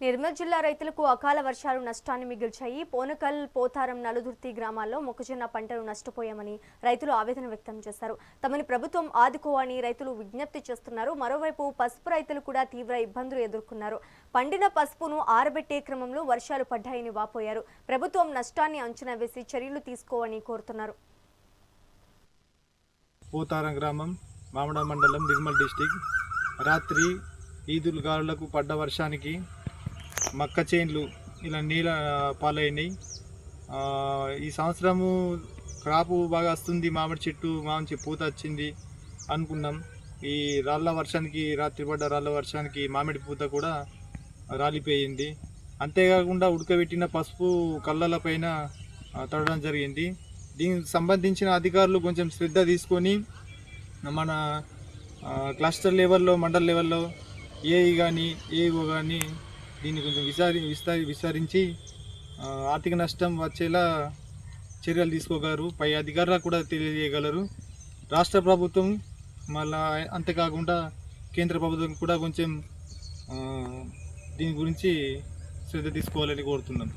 నిర్మల్ జిల్లా రైతులకు అకాల వర్షాలు నష్టాన్ని మిగిల్చాయి. పోనకల్, పోతారం, నలుదుర్తి గ్రామాల్లో మొక్కజొన్న పంటలు నష్టపోయామని రైతులు ఆవేదన వ్యక్తం చేశారు. తమని ప్రభుత్వం ఆదుకోవాలని రైతులు విజ్ఞప్తి చేస్తున్నారు. మరోవైపు పసుపు రైతులు కూడా తీవ్ర ఇబ్బందులు ఎదుర్కొన్నారు. పండిన పసుపును ఆరబెట్టే క్రమంలో వర్షాలు పడ్డాయని వాపోయారు. ప్రభుత్వం నష్టాన్ని అంచనా వేసి చర్యలు తీసుకోవాలని కోరుతున్నారు. పోతారం గ్రామం, మామిడ మండలం, నిర్మల్ డిస్టిక్. రాత్రి ఈదులు గాలులకు పడ్డ వర్షానికి మక్క చేన్లు ఇలా నీళ్ళ పాలైనాయి. ఈ సంవత్సరము క్రాపు బాగా వస్తుంది, మామిడి చెట్టు మంచి పూత వచ్చింది అనుకున్నాం. ఈ రాళ్ళ వర్షానికి, రాత్రి పడ్డ రాళ్ళ వర్షానికి మామిడి పూత కూడా రాలిపోయింది. అంతేకాకుండా ఉడకబెట్టిన పసుపు కళ్ళల పైన తడడం జరిగింది. దీనికి సంబంధించిన అధికారులు కొంచెం శ్రద్ధ తీసుకొని మన క్లస్టర్ లెవెల్లో, మండల్ లెవెల్లో ఏఈ కానీ ఏఈఓ కానీ దీన్ని కొంచెం విచారించి ఆర్థిక నష్టం వచ్చేలా చర్యలు తీసుకోగలరు. పై అధికారులకు కూడా తెలియజేయగలరు. రాష్ట్ర ప్రభుత్వం మళ్ళా అంతేకాకుండా కేంద్ర ప్రభుత్వం కూడా కొంచెం దీని గురించి శ్రద్ధ తీసుకోవాలని కోరుతున్నాం.